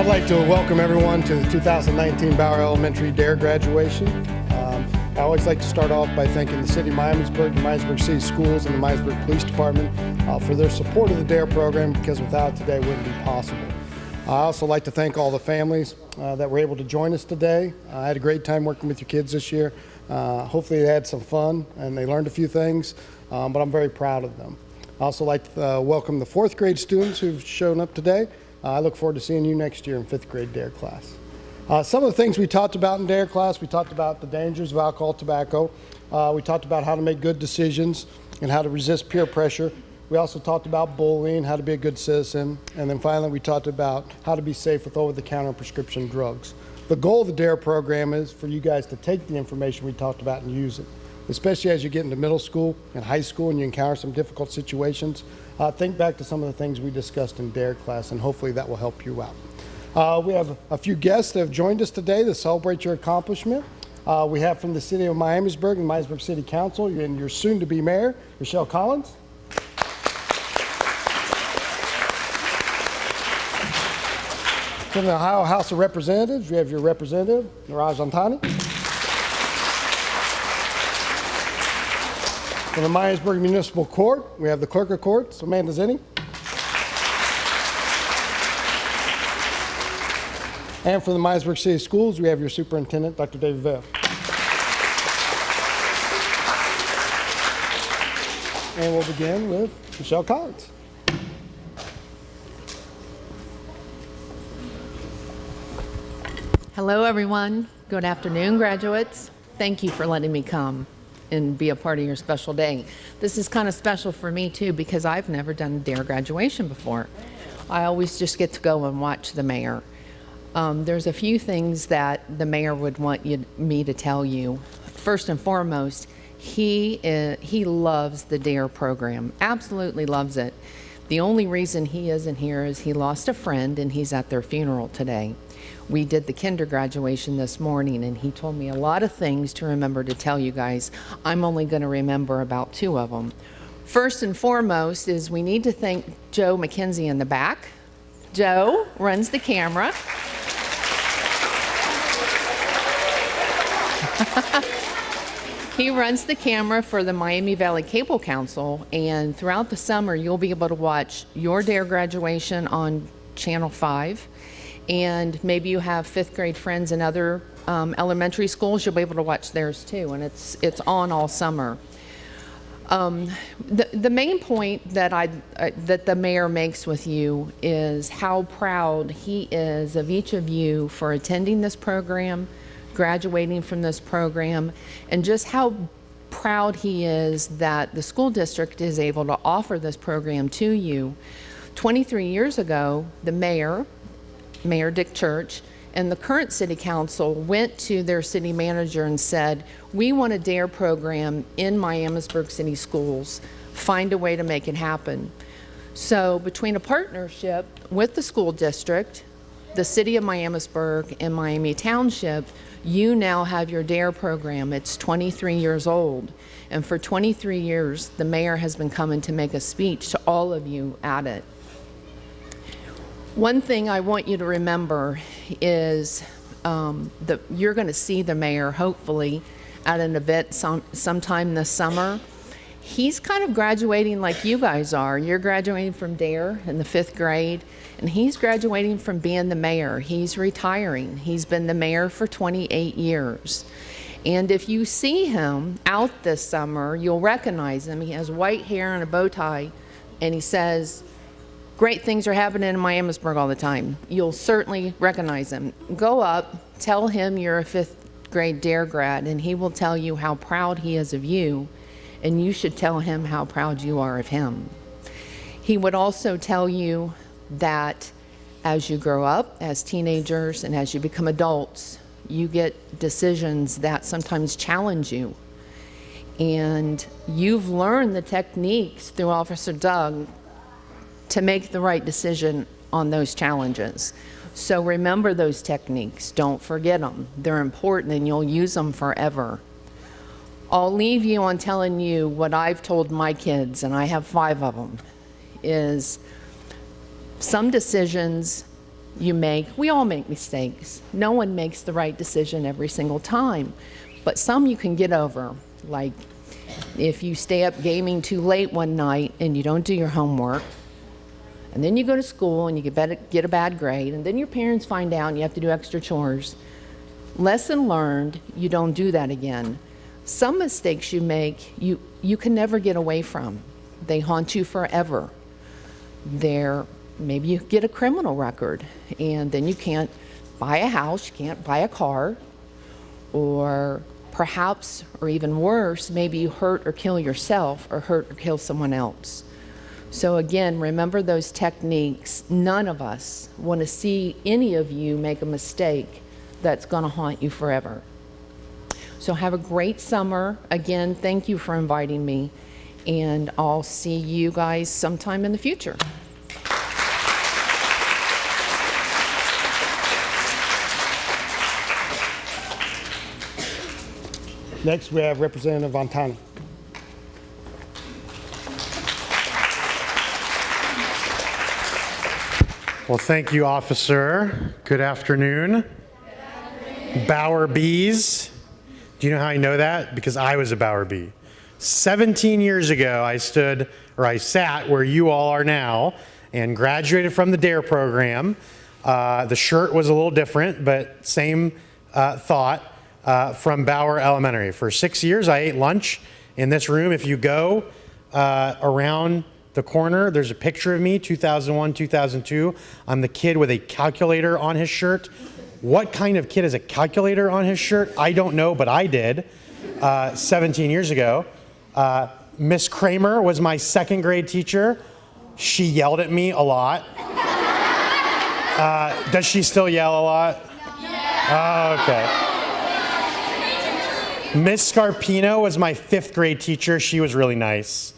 I'd like to welcome everyone to the 2019 Bauer Elementary D.A.R.E graduation. I always like to start off by thanking the City of Miamisburg, the Miamisburg City Schools, and the Miamisburg Police Department for their support of the D.A.R.E program, because without it today it wouldn't be possible. I also like to thank all the families that were able to join us today. I had a great time working with your kids this year. Hopefully they had some fun and they learned a few things, but I'm very proud of them. I also like to welcome the 4th grade students who've shown up today. I look forward to seeing you next year in 5th grade D.A.R.E class. Some of the things we talked about in D.A.R.E class, we talked about the dangers of alcohol, tobacco. We talked about how to make good decisions and how to resist peer pressure. We also talked about bullying, how to be a good citizen. And then finally, we talked about how to be safe with over-the-counter prescription drugs. The goal of the D.A.R.E program is for you guys to take the information we talked about and use it, especially as you get into middle school and high school and you encounter some difficult situations. Think back to some of the things we discussed in D.A.R.E class, and hopefully that will help you out. We have a few guests that have joined us today to celebrate your accomplishment. We have from the City of Miamisburg and Miamisburg City Council and your soon-to-be mayor, Michelle Collins. From the Ohio House of Representatives, we have your representative, Niraj Antani. From the Miamisburg Municipal Court, we have the Clerk of Courts, Amanda Zinni. And from the Miamisburg City Schools, we have your Superintendent, Dr. David Vale. And we'll begin with Michelle Collins. Hello, everyone. Good afternoon, graduates. Thank you for letting me come and be a part of your special day. This is kind of special for me, too, because I've never done a D.A.R.E graduation before. I always just get to go and watch the mayor. There's a few things that the mayor would want me to tell you. First and foremost, he loves the D.A.R.E program, absolutely loves it. The only reason he isn't here is he lost a friend and he's at their funeral today. We did the kinder graduation this morning and he told me a lot of things to remember to tell you guys. I'm only going to remember about 2 of them. First and foremost is we need to thank Joe McKenzie in the back. Joe runs the camera. He runs the camera for the Miami Valley Cable Council, and throughout the summer you'll be able to watch your D.A.R.E graduation on Channel 5, and maybe you have 5th grade friends in other elementary schools, you'll be able to watch theirs too, and it's on all summer. The main point that that the mayor makes with you is how proud he is of each of you for attending this program, graduating from this program, and just how proud he is that the school district is able to offer this program to you. 23 years ago, the Mayor Dick Church, and the current city council went to their city manager and said, we want a D.A.R.E program in Miamisburg City Schools, find a way to make it happen. So between a partnership with the school district, the City of Miamisburg, and Miami Township, you now have your D.A.R.E program. It's 23 years old. And for 23 years, the mayor has been coming to make a speech to all of you at it. One thing I want you to remember is that you're going to see the mayor, hopefully, at an event sometime this summer. He's kind of graduating like you guys are. You're graduating from D.A.R.E in the 5th grade, and he's graduating from being the mayor. He's retiring. He's been the mayor for 28 years. And if you see him out this summer, you'll recognize him. He has white hair and a bow tie, and he says, great things are happening in Miamisburg all the time. You'll certainly recognize him. Go up, tell him you're a 5th grade D.A.R.E grad, and he will tell you how proud he is of you, and you should tell him how proud you are of him. He would also tell you that as you grow up as teenagers and as you become adults, you get decisions that sometimes challenge you. And you've learned the techniques through Officer Doug to make the right decision on those challenges. So remember those techniques, don't forget them. They're important and you'll use them forever. I'll leave you on telling you what I've told my kids, and I have 5 of them, is some decisions we all make mistakes. No one makes the right decision every single time, but some you can get over. Like if you stay up gaming too late one night and you don't do your homework, and then you go to school and you get a bad grade, and then your parents find out and you have to do extra chores. Lesson learned, you don't do that again. Some mistakes you make, you can never get away from. They haunt you forever. Maybe you get a criminal record, and then you can't buy a house, you can't buy a car, or perhaps, or even worse, maybe you hurt or kill yourself, or hurt or kill someone else. So again, remember those techniques. None of us want to see any of you make a mistake that's going to haunt you forever. So have a great summer. Again, thank you for inviting me, and I'll see you guys sometime in the future. Next, we have Representative Antani. Well, thank you, officer. Good afternoon. Good afternoon. Bauer Bees. Do you know how I know that? Because I was a Bauer Bee. 17 years ago, I sat where you all are now and graduated from the D.A.R.E program. The shirt was a little different, but same thought, from Bauer Elementary. For 6 years, I ate lunch in this room. If you go around the corner, there's a picture of me, 2001, 2002. I'm the kid with a calculator on his shirt. What kind of kid has a calculator on his shirt? I don't know, but I did 17 years ago. Miss Kramer was my second grade teacher. She yelled at me a lot. Does she still yell a lot? Oh, okay. Miss Scarpino was my fifth grade teacher. She was really nice.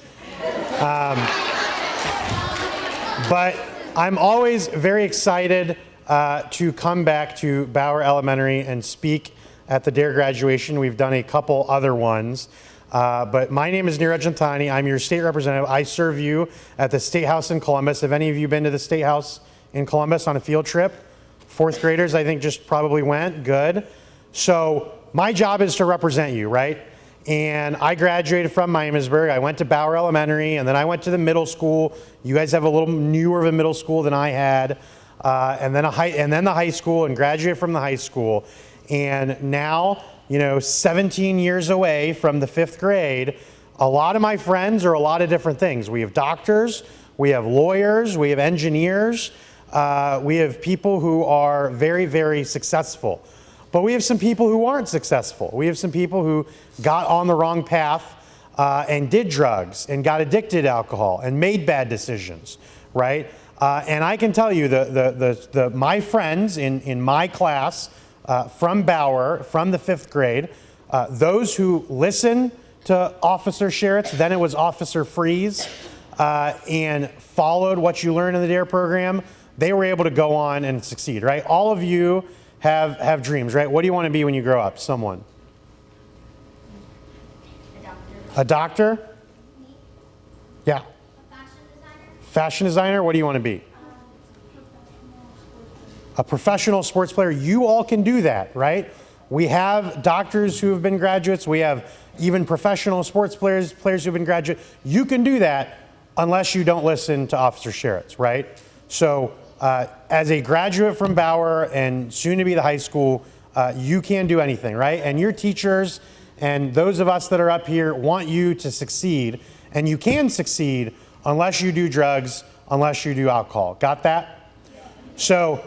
But I'm always very excited to come back to Bauer Elementary and speak at the D.A.R.E graduation. We've done a couple other ones. But my name is Neeraj Antani. I'm your state representative. I serve you at the State House in Columbus. Have any of you been to the State House in Columbus on a field trip? Fourth graders, I think, just probably went. Good. So my job is to represent you, right? And I graduated from Miamisburg. I went to Bauer Elementary, and then I went to the middle school. You guys have a little newer of a middle school than I had, and then the high school, and graduated from the high school. And now, 17 years away from the fifth grade, a lot of my friends are a lot of different things. We have doctors, we have lawyers, we have engineers, we have people who are very, very successful. But we have some people who aren't successful. We have some people who got on the wrong path and did drugs and got addicted to alcohol and made bad decisions, right? And I can tell you, my friends in my class from Bauer, from the fifth grade, those who listened to Officer Sherritt's, then it was Officer Freeze, and followed what you learned in the D.A.R.E program, they were able to go on and succeed, right? All of you have dreams, right? What do you want to be when you grow up? Someone. A doctor? Yeah. Fashion designer? What do you want to be? A professional sports player. You all can do that, right? We have doctors who have been graduates. We have even professional sports players who've been graduates. You can do that unless you don't listen to Officer Sherritt's, right? So as a graduate from Bauer and soon to be the high school, you can do anything, right? And your teachers and those of us that are up here want you to succeed, and you can succeed unless you do drugs, unless you do alcohol. Got that? So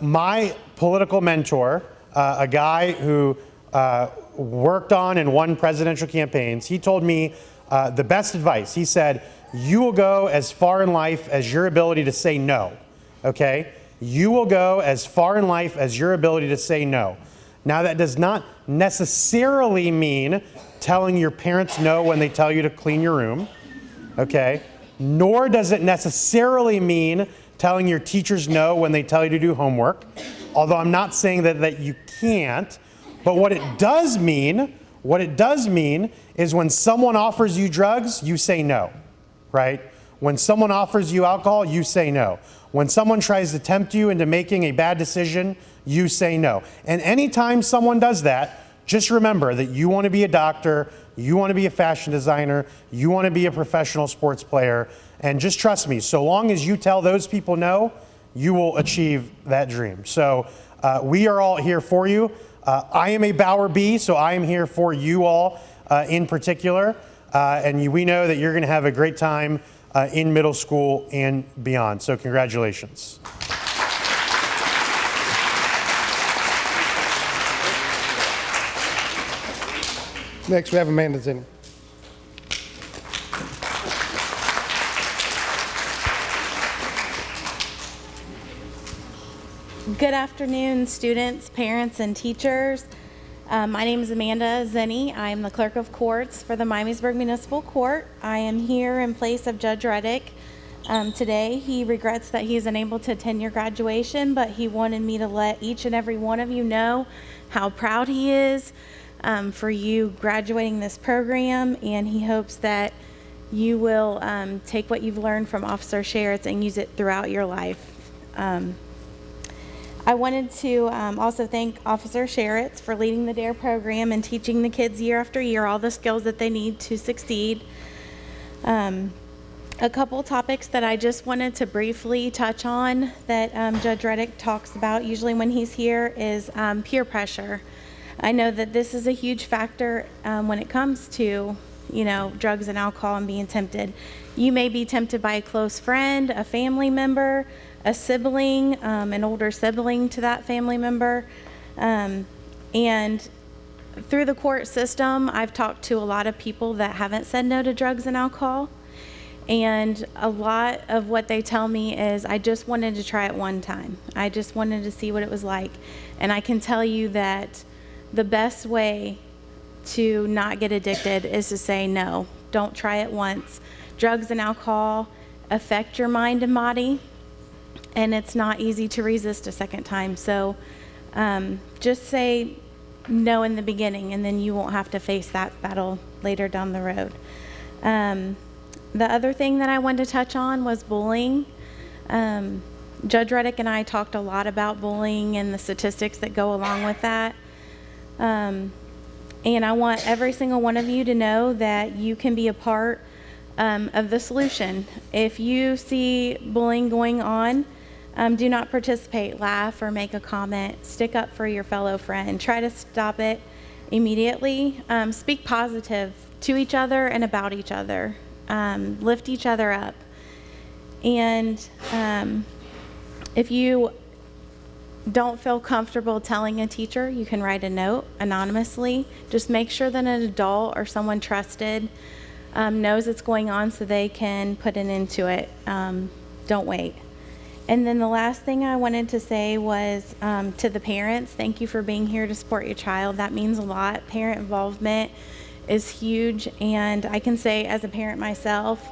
my political mentor, a guy who worked on and won presidential campaigns, he told me the best advice. He said, you will go as far in life as your ability to say no, okay? You will go as far in life as your ability to say no. Now, that does not necessarily mean telling your parents no when they tell you to clean your room, okay? Nor does it necessarily mean telling your teachers no when they tell you to do homework, although I'm not saying that you can't. But what it does mean is when someone offers you drugs, you say no, right? When someone offers you alcohol, you say no. When someone tries to tempt you into making a bad decision, you say no. And anytime someone does that, just remember that you want to be a doctor, you want to be a fashion designer, you want to be a professional sports player, and just trust me, so long as you tell those people no, you will achieve that dream. So we are all here for you. I am a Bauer B, so I am here for you all in particular. And we know that you're going to have a great time in middle school and beyond. So congratulations. Next, we have Amanda Zinni. Good afternoon, students, parents, and teachers. My name is Amanda Zinni. I am the Clerk of Courts for the Miamisburg Municipal Court. I am here in place of Judge Reddick today. He regrets that he is unable to attend your graduation, but he wanted me to let each and every one of you know how proud he is for you graduating this program, and he hopes that you will take what you've learned from Officer Sherritt's and use it throughout your life. I wanted to also thank Officer Sherritt for leading the D.A.R.E program and teaching the kids year after year all the skills that they need to succeed. A couple topics that I just wanted to briefly touch on that Judge Reddick talks about usually when he's here is peer pressure. I know that this is a huge factor when it comes to, drugs and alcohol and being tempted. You may be tempted by a close friend, a family member, a sibling, an older sibling to that family member. And through the court system, I've talked to a lot of people that haven't said no to drugs and alcohol. And a lot of what they tell me is, I just wanted to try it one time. I just wanted to see what it was like. And I can tell you that the best way to not get addicted is to say no. Don't try it once. Drugs and alcohol affect your mind and body, and it's not easy to resist a second time. So just say no in the beginning, and then you won't have to face that battle later down the road. The other thing that I wanted to touch on was bullying. Judge Reddick and I talked a lot about bullying and the statistics that go along with that. And I want every single one of you to know that you can be a part of the solution. If you see bullying going on, do not participate, laugh, or make a comment. Stick up for your fellow friend. Try to stop it immediately. Speak positive to each other and about each other. Lift each other up. And if you don't feel comfortable telling a teacher, you can write a note anonymously. Just make sure that an adult or someone trusted knows it's going on so they can put an end to it. Don't wait. And then the last thing I wanted to say was to the parents, thank you for being here to support your child. That means a lot. Parent involvement is huge, and I can say as a parent myself,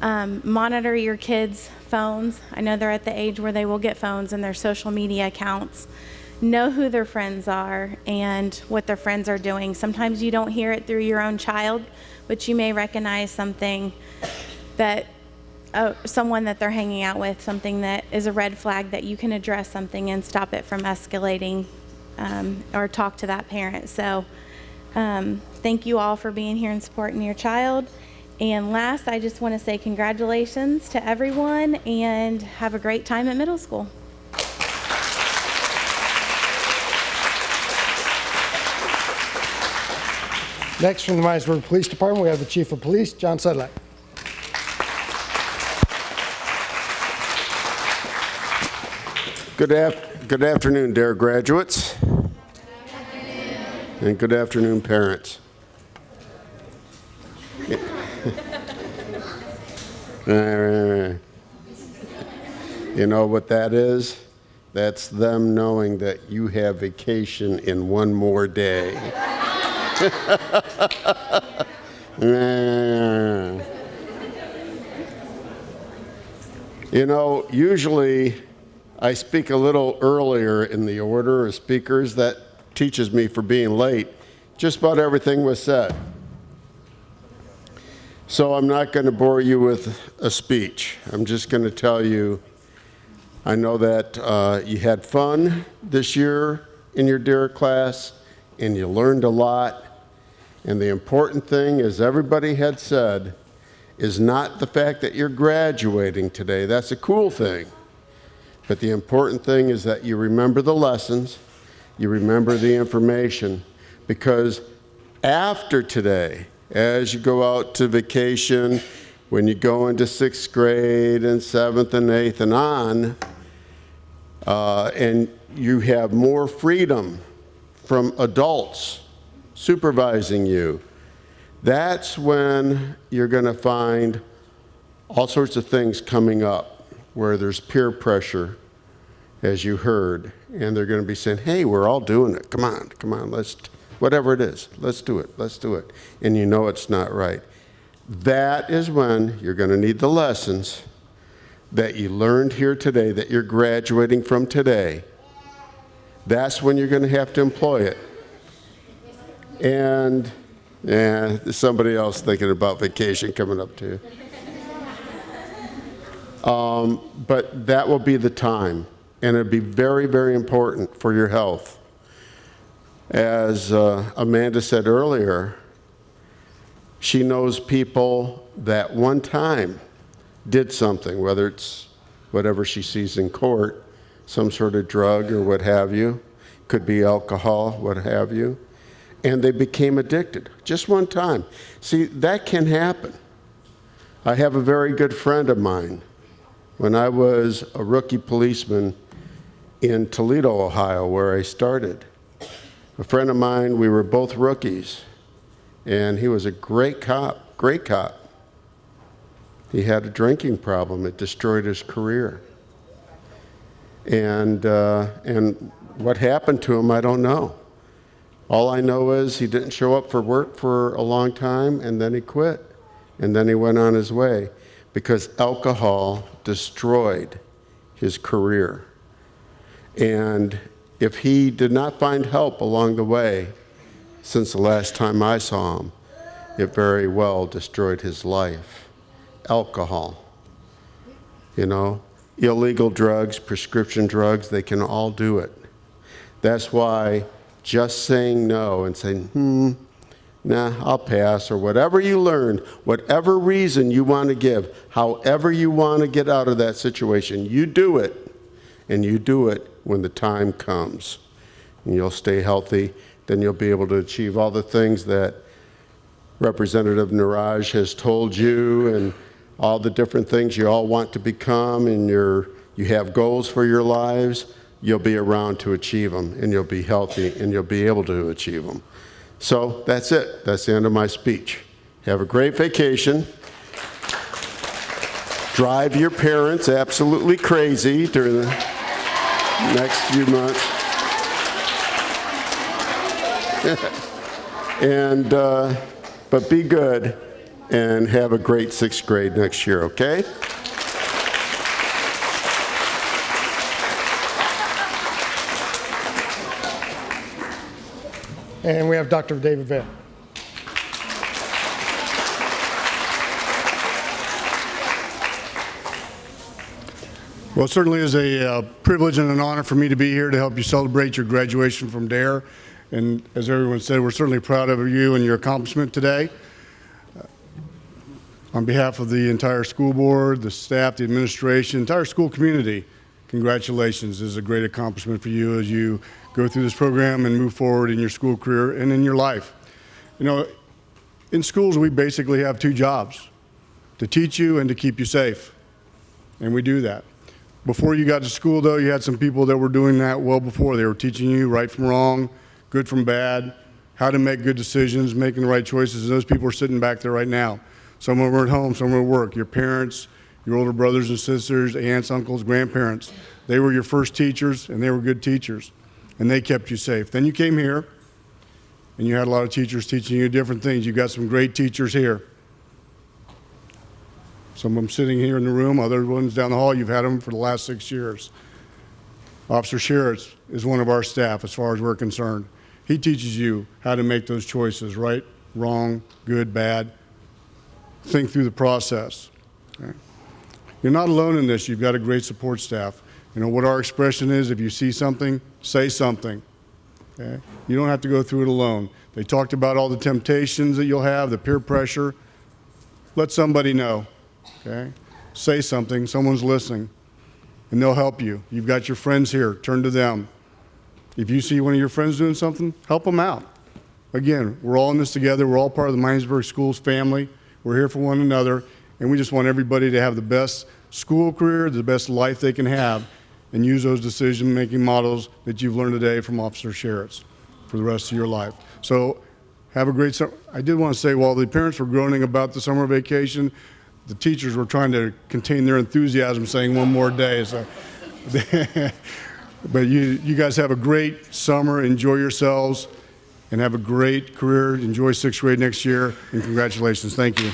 monitor your kids' phones. I know they're at the age where they will get phones and their social media accounts. Know who their friends are and what their friends are doing. Sometimes you don't hear it through your own child, but you may recognize something that someone that they're hanging out with, something that is a red flag that you can address something and stop it from escalating, or talk to that parent. So thank you all for being here and supporting your child. And last, I just want to say congratulations to everyone and have a great time at middle school. Next, from the Miamisburg Police Department, we have the Chief of Police, John Sidelight. Good afternoon, D.A.R.E graduates. And good afternoon, parents. You know what that is? That's them knowing that you have vacation in one more day. You know, usually I speak a little earlier in the order of speakers. That teaches me for being late. Just about everything was said. So I'm not going to bore you with a speech. I'm just going to tell you, I know that you had fun this year in your D.A.R.E class, and you learned a lot. And the important thing, as everybody had said, is not the fact that you're graduating today. That's a cool thing. But the important thing is that you remember the lessons, you remember the information, because after today, as you go out to vacation, when you go into 6th grade and 7th and 8th and on, and you have more freedom from adults supervising you, that's when you're going to find all sorts of things coming up where there's peer pressure, as you heard, and they're going to be saying, hey, we're all doing it. Come on, whatever it is, let's do it. And you know it's not right. That is when you're going to need the lessons that you learned here today, that you're graduating from today. That's when you're going to have to employ it. And there's somebody else thinking about vacation coming up too. But that will be the time, and it'll be very, very important for your health. As Amanda said earlier, she knows people that one time did something, whether it's whatever she sees in court, some sort of drug or what have you, could be alcohol, what have you, and they became addicted just one time. See, that can happen. I have a very good friend of mine. When I was a rookie policeman in Toledo, Ohio, where I started, a friend of mine, we were both rookies, and he was a great cop. He had a drinking problem. It destroyed his career. And what happened to him, I don't know. All I know is he didn't show up for work for a long time, and then he quit. And then he went on his way because alcohol destroyed his career. And if he did not find help along the way, since the last time I saw him, it very well destroyed his life. Alcohol, illegal drugs, prescription drugs, they can all do it. That's why just saying no and saying, nah, I'll pass, or whatever you learned, whatever reason you want to give, however you want to get out of that situation, you do it. And you do it when the time comes. And you'll stay healthy. Then you'll be able to achieve all the things that Representative Niraj has told you, and all the different things you all want to become, and you have goals for your lives. You'll be around to achieve them, and you'll be healthy, and you'll be able to achieve them. So that's it. That's the end of my speech. Have a great vacation. Drive your parents absolutely crazy during the next few months. But be good and have a great 6th grade next year, okay? And we have Dr. David Vail. Well, it certainly is a privilege and an honor for me to be here to help you celebrate your graduation from D.A.R.E. And as everyone said, we're certainly proud of you and your accomplishment today. On behalf of the entire school board, the staff, the administration, entire school community, congratulations. This is a great accomplishment for you as you go through this program and move forward in your school career and in your life. In schools, we basically have two jobs: to teach you and to keep you safe. And we do that. Before you got to school, though, you had some people that were doing that well before. They were teaching you right from wrong, good from bad, how to make good decisions, making the right choices. And those people are sitting back there right now. Some of them are at home, some of them are at work. Your parents, your older brothers and sisters, aunts, uncles, grandparents, they were your first teachers, and they were good teachers, and they kept you safe. Then you came here, and you had a lot of teachers teaching you different things. You got some great teachers here. Some of them sitting here in the room, other ones down the hall. You've had them for the last 6 years. Officer Sheares is one of our staff as far as we're concerned. He teaches you how to make those choices, right, wrong, good, bad. think through the process. Okay? You're not alone in this. You've got a great support staff. You know what our expression is: if you see something, say something. Okay? You don't have to go through it alone. They talked about all the temptations that you'll have, the peer pressure. Let somebody know. Okay? Say something. Someone's listening, and they'll help you. You've got your friends here. Turn to them. If you see one of your friends doing something, help them out. Again, we're all in this together. We're all part of the Miamisburg Schools family. We're here for one another, and we just want everybody to have the best school career, the best life they can have, and use those decision-making models that you've learned today from Officer Sherritts for the rest of your life. So have a great summer. I did want to say, while the parents were groaning about the summer vacation, the teachers were trying to contain their enthusiasm, saying one more day. So, but you guys have a great summer. Enjoy yourselves and have a great career. Enjoy 6th grade next year, and congratulations. Thank you.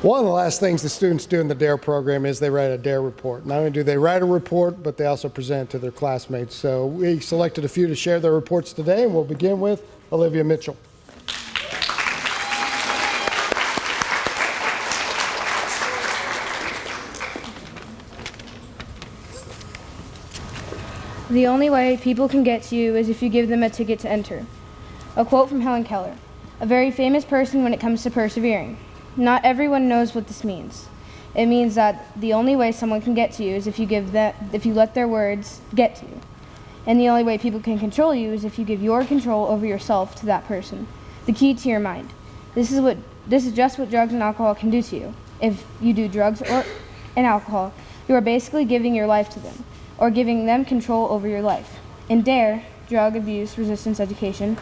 One of the last things the students do in the D.A.R.E program is they write a D.A.R.E report. Not only do they write a report, but they also present it to their classmates. So we selected a few to share their reports today, and we'll begin with Olivia Mitchell. The only way people can get to you is if you give them a ticket to enter. A quote from Helen Keller, a very famous person when it comes to persevering. Not everyone knows what this means. It means that the only way someone can get to you is if you let their words get to you. And the only way people can control you is if you give your control over yourself to that person. The key to your mind. This is just what drugs and alcohol can do to you. If you do drugs and alcohol, you are basically giving your life to them, or giving them control over your life. In D.A.R.E, drug abuse resistance education,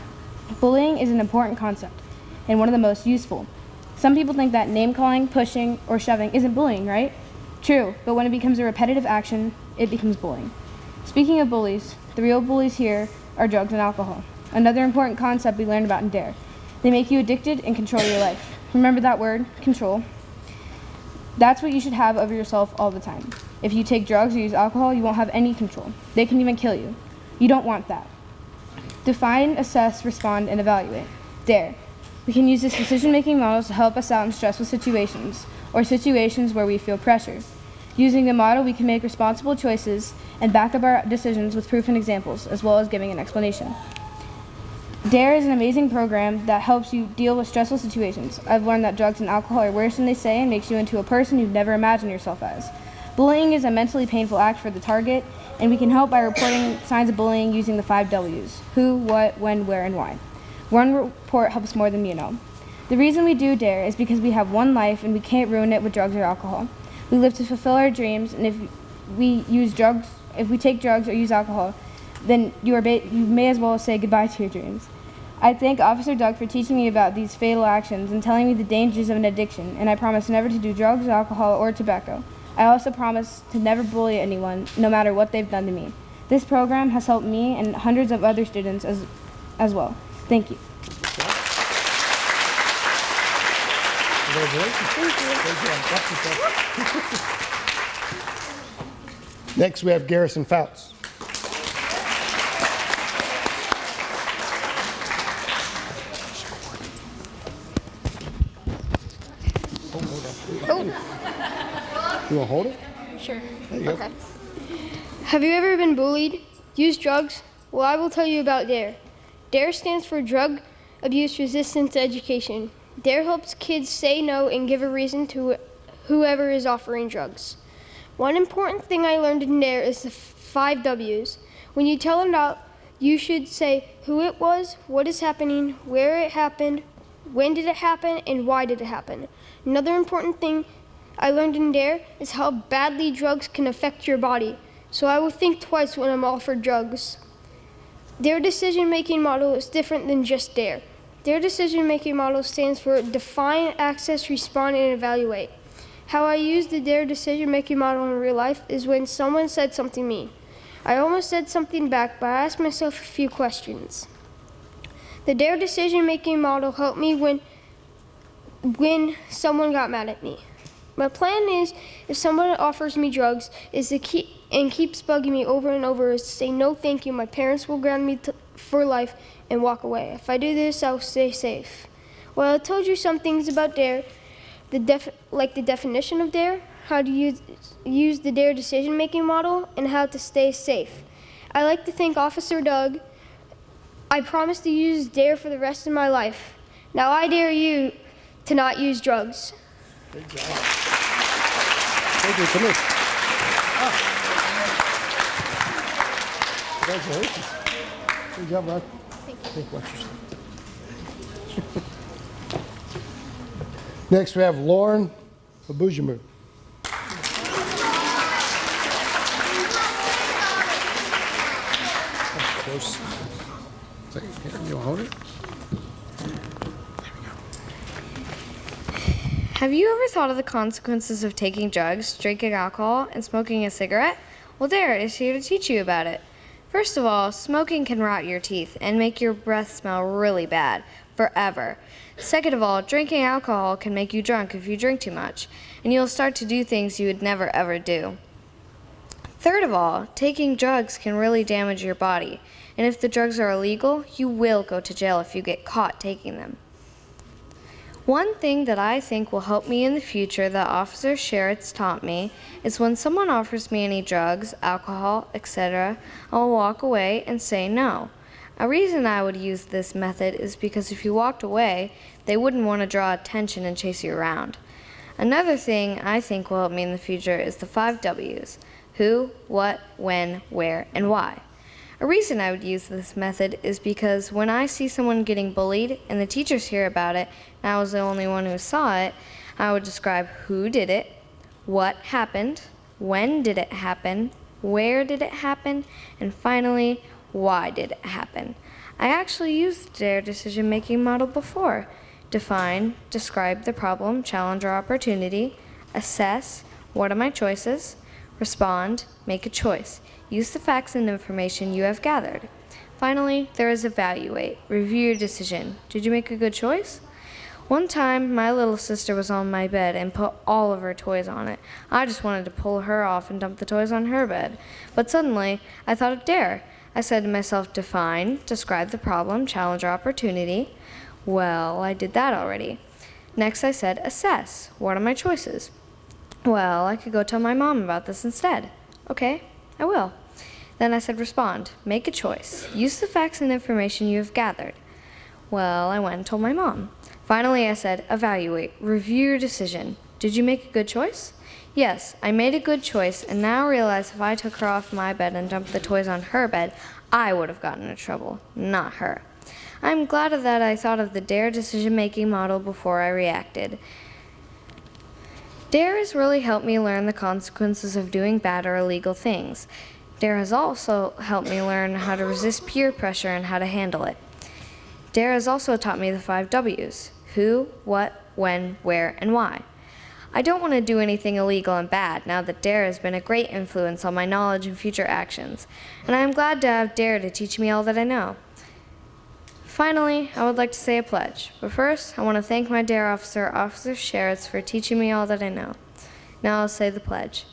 bullying is an important concept and one of the most useful. Some people think that name-calling, pushing, or shoving isn't bullying, right? True, but when it becomes a repetitive action, it becomes bullying. Speaking of bullies, the real bullies here are drugs and alcohol. Another important concept we learned about in D.A.R.E. They make you addicted and control your life. Remember that word, control. That's what you should have over yourself all the time. If you take drugs or use alcohol, you won't have any control. They can even kill you. You don't want that. Define, assess, respond, and evaluate. D.A.R.E. We can use this decision-making model to help us out in stressful situations, or situations where we feel pressure. Using the model, we can make responsible choices and back up our decisions with proof and examples, as well as giving an explanation. D.A.R.E. is an amazing program that helps you deal with stressful situations. I've learned that drugs and alcohol are worse than they say and makes you into a person you've never imagined yourself as. Bullying is a mentally painful act for the target, and we can help by reporting signs of bullying using the 5 W's: who, what, when, where, and why. One report helps more than you know. The reason we do D.A.R.E. is because we have one life and we can't ruin it with drugs or alcohol. We live to fulfill our dreams, and if we take drugs or use alcohol, then you may as well say goodbye to your dreams. I thank Officer Doug for teaching me about these fatal actions and telling me the dangers of an addiction, and I promise never to do drugs, alcohol, or tobacco. I also promise to never bully anyone, no matter what they've done to me. This program has helped me and hundreds of other students as well. Thank you. Next, we have Garrison Fouts. You want to hold it? Sure. There you go. Okay. Have you ever been bullied? Used drugs? Well, I will tell you about D.A.R.E. D.A.R.E stands for Drug Abuse Resistance Education. D.A.R.E helps kids say no and give a reason to whoever is offering drugs. One important thing I learned in D.A.R.E is the 5 W's. When you tell them out, you should say who it was, what is happening, where it happened, when did it happen, and why did it happen. Another important thing I learned in D.A.R.E is how badly drugs can affect your body, so I will think twice when I'm offered drugs. D.A.R.E decision-making model is different than just D.A.R.E. D.A.R.E decision-making model stands for Define, Access, Respond, and Evaluate. How I use the D.A.R.E decision-making model in real life is when someone said something mean. I almost said something back, but I asked myself a few questions. The D.A.R.E decision-making model helped me when someone got mad at me. My plan is, if someone offers me drugs, is to keep and keeps bugging me over and over is to say no thank you, my parents will ground me for life and walk away. If I do this, I'll stay safe. Well, I told you some things about D.A.R.E, like the definition of D.A.R.E, how to use the D.A.R.E decision-making model, and how to stay safe. I'd like to thank Officer Doug. I promise to use D.A.R.E for the rest of my life. Now I dare you to not use drugs. Good job. Thank you. Come here. Congratulations. Good job, Rod. Thank you. Watch yourself. Next, we have Lauren Abujamu. Close. You want to hold it? Have you ever thought of the consequences of taking drugs, drinking alcohol, and smoking a cigarette? Well, D.A.R.E is here to teach you about it. First of all, smoking can rot your teeth and make your breath smell really bad, forever. Second of all, drinking alcohol can make you drunk if you drink too much, and you'll start to do things you would never ever do. Third of all, taking drugs can really damage your body, and if the drugs are illegal, you will go to jail if you get caught taking them. One thing that I think will help me in the future that Officer Sherritt's taught me is when someone offers me any drugs, alcohol, etc., I'll walk away and say no. A reason I would use this method is because if you walked away, they wouldn't want to draw attention and chase you around. Another thing I think will help me in the future is the 5 W's: who, what, when, where, and why. A reason I would use this method is because when I see someone getting bullied and the teachers hear about it, and I was the only one who saw it, I would describe who did it, what happened, when did it happen, where did it happen, and finally, why did it happen. I actually used the D.A.R.E decision-making model before. Define, describe the problem, challenge, or opportunity. Assess, what are my choices? Respond, make a choice. Use the facts and information you have gathered. Finally, there is evaluate, review your decision. Did you make a good choice? One time, my little sister was on my bed and put all of her toys on it. I just wanted to pull her off and dump the toys on her bed. But suddenly, I thought of D.A.R.E. I said to myself, define, describe the problem, challenge, or opportunity. Well, I did that already. Next, I said assess. What are my choices? Well, I could go tell my mom about this instead. Okay, I will. Then I said respond. Make a choice. Use the facts and information you have gathered. Well, I went and told my mom. Finally, I said evaluate. Review your decision. Did you make a good choice? Yes, I made a good choice, and now I realize if I took her off my bed and dumped the toys on her bed, I would have gotten in trouble, not her. I'm glad that I thought of the D.A.R.E decision-making model before I reacted. D.A.R.E has really helped me learn the consequences of doing bad or illegal things. D.A.R.E has also helped me learn how to resist peer pressure and how to handle it. D.A.R.E has also taught me the 5 W's: who, what, when, where, and why. I don't want to do anything illegal and bad now that D.A.R.E has been a great influence on my knowledge and future actions, and I am glad to have D.A.R.E to teach me all that I know. Finally, I would like to say a pledge, but first I want to thank my D.A.R.E officer, Officer Sherritt, for teaching me all that I know. Now I'll say the pledge.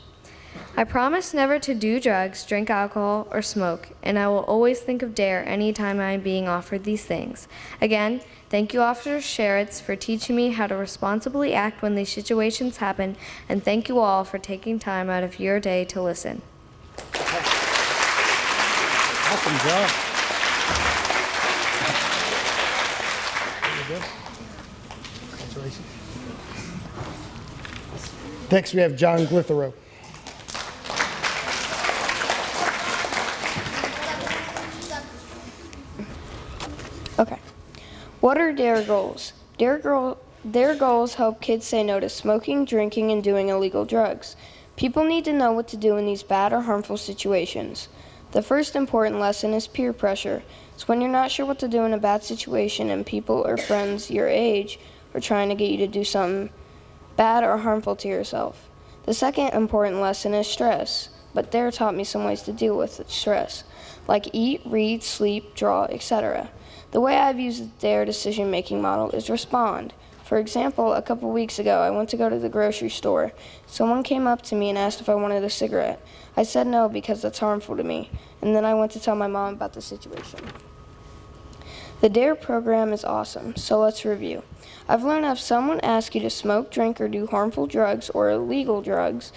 I promise never to do drugs, drink alcohol, or smoke, and I will always think of D.A.R.E anytime I am being offered these things. Again, thank you, Officer Sherritt, for teaching me how to responsibly act when these situations happen, and thank you all for taking time out of your day to listen. Awesome job. Congratulations. Next, we have John Glithero. Okay. What are D.A.R.E goals? D.A.R.E goals help kids say no to smoking, drinking, and doing illegal drugs. People need to know what to do in these bad or harmful situations. The first important lesson is peer pressure. It's when you're not sure what to do in a bad situation and people or friends your age are trying to get you to do something bad or harmful to yourself. The second important lesson is stress, but D.A.R.E taught me some ways to deal with stress, like eat, read, sleep, draw, etc. The way I've used the D.A.R.E decision-making model is respond. For example, a couple weeks ago, I went to go to the grocery store. Someone came up to me and asked if I wanted a cigarette. I said no because that's harmful to me, and then I went to tell my mom about the situation. The D.A.R.E program is awesome, so let's review. I've learned that if someone asks you to smoke, drink, or do harmful drugs or illegal drugs,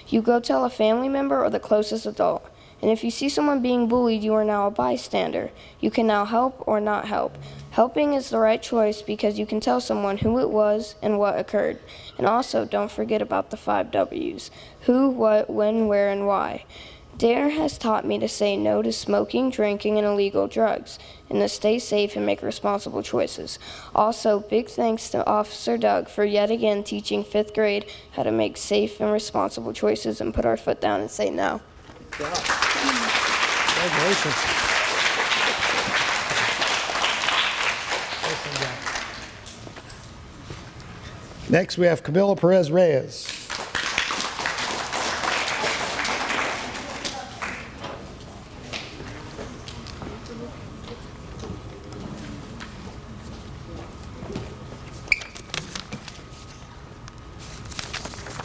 you go tell a family member or the closest adult. And if you see someone being bullied, you are now a bystander. You can now help or not help. Helping is the right choice because you can tell someone who it was and what occurred. And also, don't forget about the 5 W's. Who, what, when, where, and why. D.A.R.E has taught me to say no to smoking, drinking, and illegal drugs, and to stay safe and make responsible choices. Also, big thanks to Officer Doug for yet again teaching 5th grade how to make safe and responsible choices and put our foot down and say no. Good job. Congratulations. Next, we have Camilo Perez Reyes.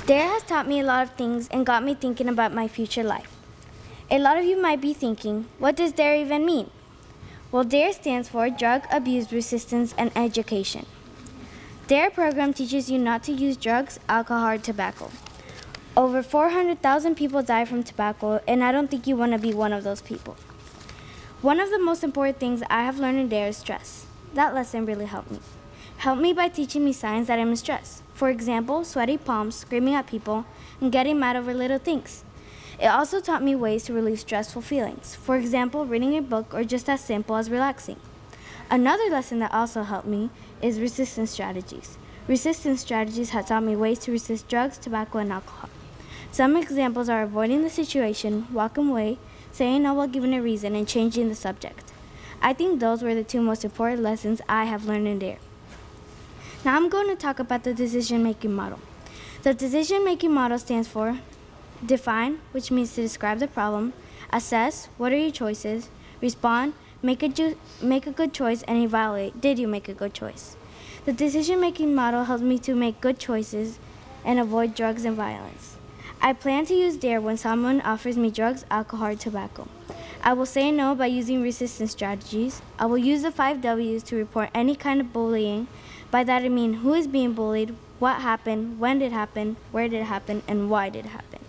D.A.R.E has taught me a lot of things and got me thinking about my future life. A lot of you might be thinking, what does D.A.R.E even mean? Well, D.A.R.E stands for Drug Abuse Resistance and Education. D.A.R.E program teaches you not to use drugs, alcohol, or tobacco. Over 400,000 people die from tobacco, and I don't think you want to be one of those people. One of the most important things I have learned in D.A.R.E is stress. That lesson really helped me. Helped me by teaching me signs that I'm in stress. For example, sweaty palms, screaming at people, and getting mad over little things. It also taught me ways to relieve stressful feelings. For example, reading a book or just as simple as relaxing. Another lesson that also helped me is resistance strategies. Resistance strategies have taught me ways to resist drugs, tobacco, and alcohol. Some examples are avoiding the situation, walking away, saying no while given a reason, and changing the subject. I think those were the 2 most important lessons I have learned in D.A.R.E. Now I'm going to talk about the decision-making model. The decision-making model stands for define, which means to describe the problem, assess, what are your choices, respond, make a good choice, and evaluate, did you make a good choice? The decision-making model helps me to make good choices and avoid drugs and violence. I plan to use D.A.R.E when someone offers me drugs, alcohol, or tobacco. I will say no by using resistance strategies. I will use the 5 W's to report any kind of bullying. By that I mean who is being bullied, what happened, when did it happen, where did it happen, and why did it happen.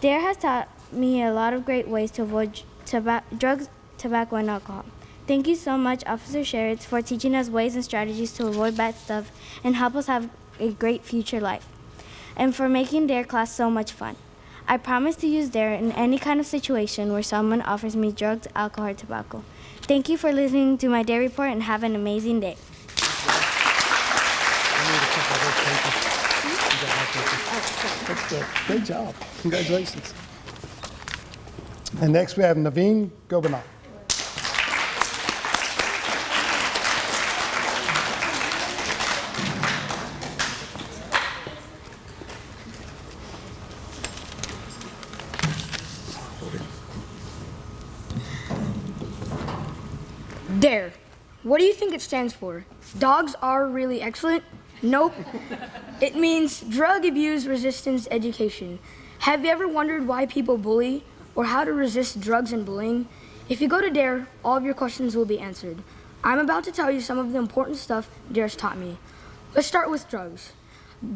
D.A.R.E has taught me a lot of great ways to avoid drugs, tobacco, and alcohol. Thank you so much, Officer Sherritts, for teaching us ways and strategies to avoid bad stuff and help us have a great future life, and for making D.A.R.E class so much fun. I promise to use D.A.R.E in any kind of situation where someone offers me drugs, alcohol, or tobacco. Thank you for listening to my D.A.R.E report and have an amazing day. That's good. Great job. Congratulations. And next we have Naveen Gopinath. D.A.R.E. What do you think it stands for? Dogs are really excellent? Nope. It means Drug Abuse Resistance Education. Have you ever wondered why people bully or how to resist drugs and bullying? If you go to D.A.R.E, all of your questions will be answered. I'm about to tell you some of the important stuff D.A.R.E's taught me. Let's start with drugs.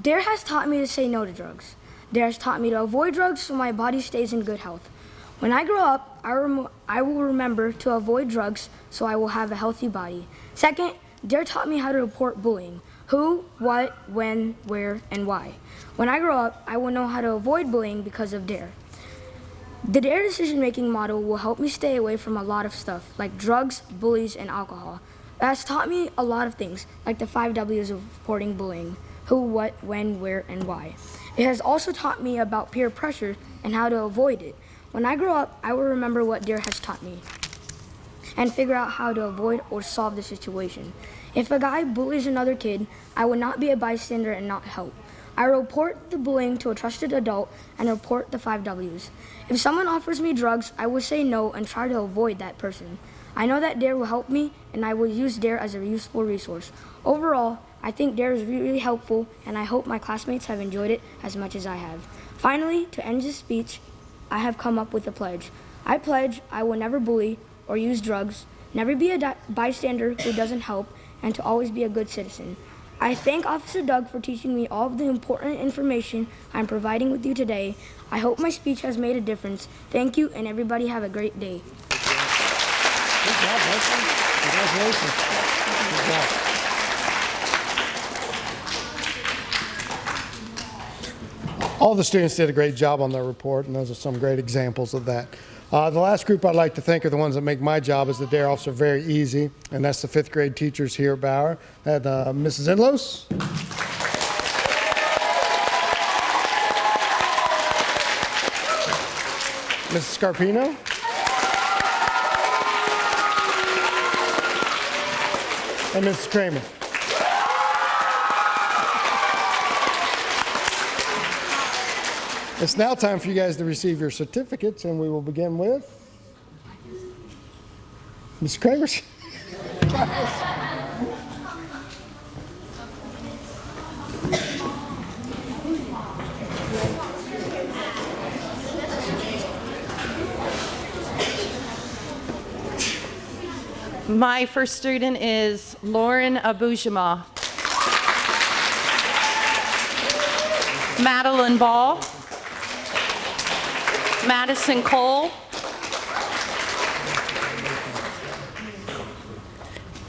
D.A.R.E has taught me to say no to drugs. D.A.R.E has taught me to avoid drugs so my body stays in good health. When I grow up, I will remember to avoid drugs so I will have a healthy body. Second, D.A.R.E taught me how to report bullying. Who, what, when, where, and why. When I grow up, I will know how to avoid bullying because of D.A.R.E. The D.A.R.E decision-making model will help me stay away from a lot of stuff, like drugs, bullies, and alcohol. It has taught me a lot of things, like the 5 W's of reporting bullying. Who, what, when, where, and why. It has also taught me about peer pressure and how to avoid it. When I grow up, I will remember what D.A.R.E has taught me and figure out how to avoid or solve the situation. If a guy bullies another kid, I will not be a bystander and not help. I report the bullying to a trusted adult and report the 5 W's. If someone offers me drugs, I will say no and try to avoid that person. I know that D.A.R.E will help me, and I will use D.A.R.E as a useful resource. Overall, I think D.A.R.E is really helpful, and I hope my classmates have enjoyed it as much as I have. Finally, to end this speech, I have come up with a pledge. I pledge I will never bully or use drugs, never be a bystander who doesn't help, and to always be a good citizen. I thank Officer Doug for teaching me all of the important information I'm providing with you today. I hope my speech has made a difference. Thank you, and everybody have a great day. Good job, Leslie. Congratulations. Good job. All the students did a great job on their report, and those are some great examples of that. The last group I'd like to thank are the ones that make my job as the D.A.R.E officer very easy, and that's the 5th grade teachers here at Bauer. And Mrs. Inlos. Mrs. Scarpino. And Mrs. Kramer. It's now time for you guys to receive your certificates, and we will begin with Mrs. Kramer. My first student is Lauren Abujama. Madeline Ball. Madison Cole.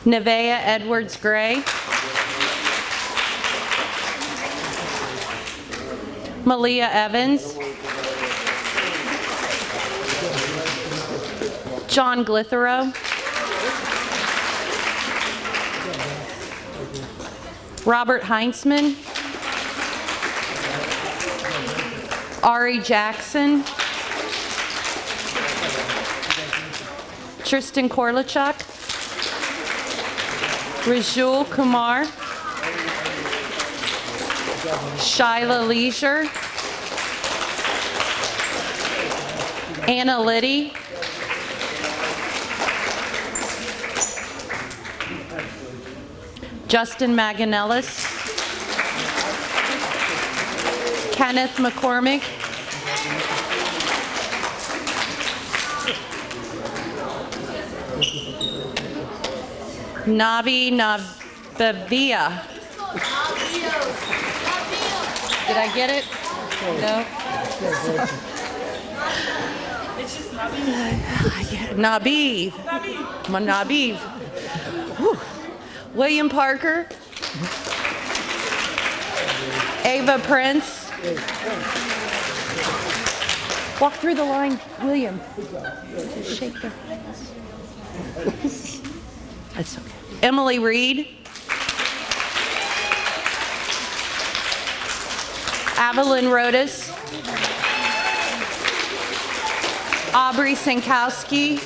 Nevaeh Edwards Gray. Malia Evans. John Glithero. Robert Heinzman. Ari Jackson. Tristan Korlichuk. Rajul Kumar. Shyla Leisure. Anna Liddy. Justin Maganellis. Kenneth McCormick. Navi Nabavia. Did I get it? No? It's just Nabiv. Nabiv. Whew. William Parker. Ava Prince. Walk through the line, William. Just shake their hands. That's okay. Emily Reed. Evelyn Rodas. Aubrey Sankowski.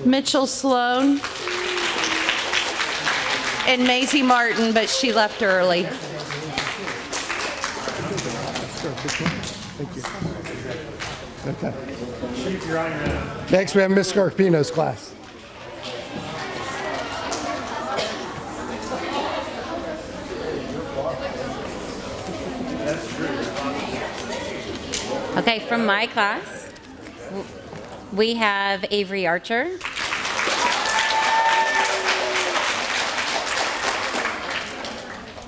Mitchell Sloan. And Maisie Martin, but she left early. Thank you. Okay. Next, we have Ms. Scarpino's class. Okay, from my class, we have Avery Archer.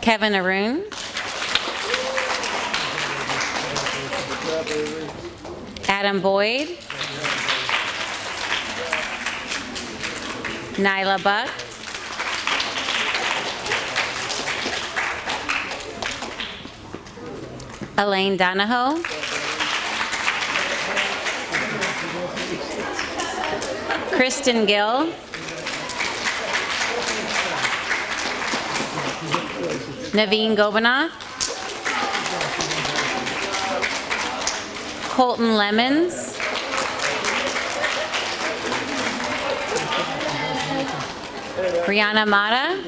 Kevin Arun. Adam Boyd. Nyla Buck. Elaine Donahoe. Kristen Gill. Naveen Gobanath. Colton Lemons. Brianna Mata.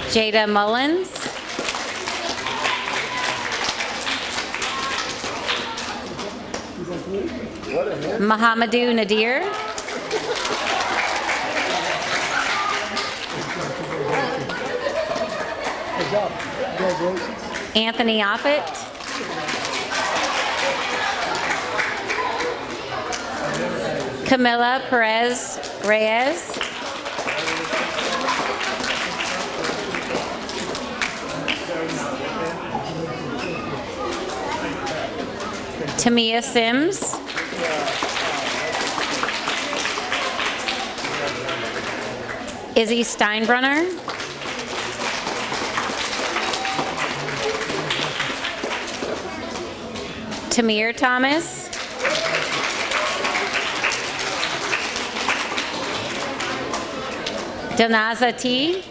Jada Mullins. Mohamedou Nadir. Good job. Congratulations. Anthony Offit. Camilla Perez Reyes. Tamia Sims. Izzy Steinbrunner. Tamir Thomas. Danaza T.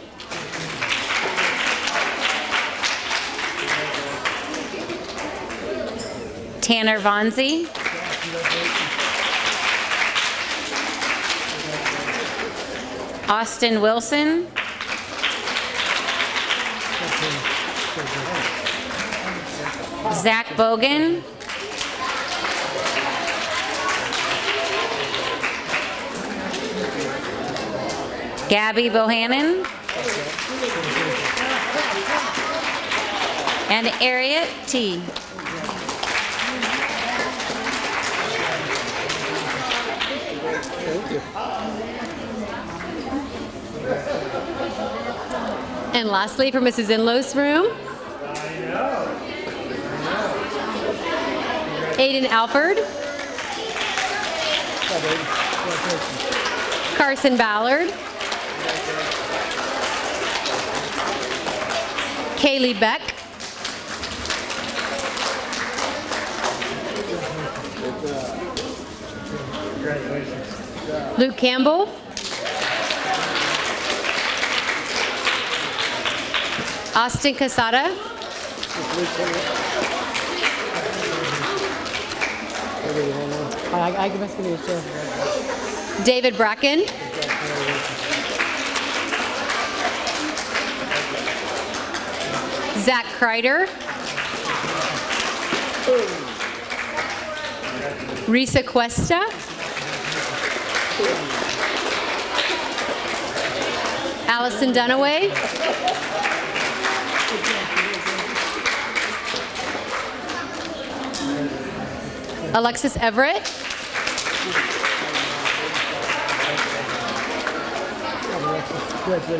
Tanner Vonzi. Austin Wilson. Zach Bogan. Gabby Bohannon. And Ariat T. And lastly, for Mrs. Inlow's room, Aiden Alford, Carson Ballard, Kaylee Beck, Luke Campbell, Austin Casada, David Bracken, Zach Kreider, Risa Cuesta, Allison Dunaway, Alexis Everett,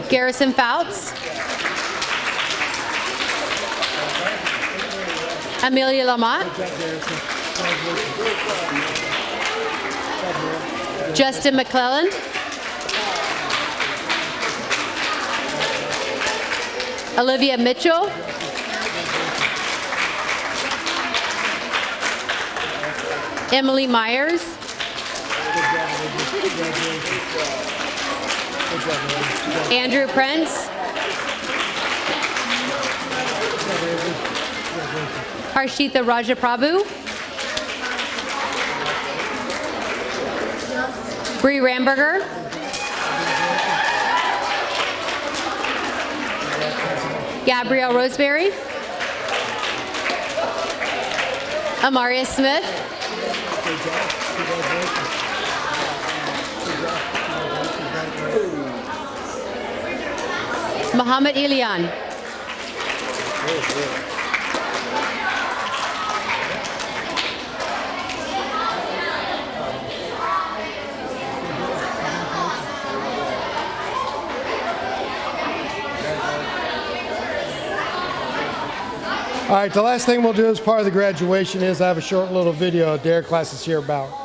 Garrison Fouts, Amelia Lamont, Justin McClellan, Olivia Mitchell, Emily Myers, Andrew Prince, Harshita Rajaprabhu, Bree Ramberger, Gabrielle Roseberry, Amaria Smith, Muhammad Ilian, All right, the last thing we'll do as part of the graduation is I have a short little video of D.A.R.E. classes here at Bauer.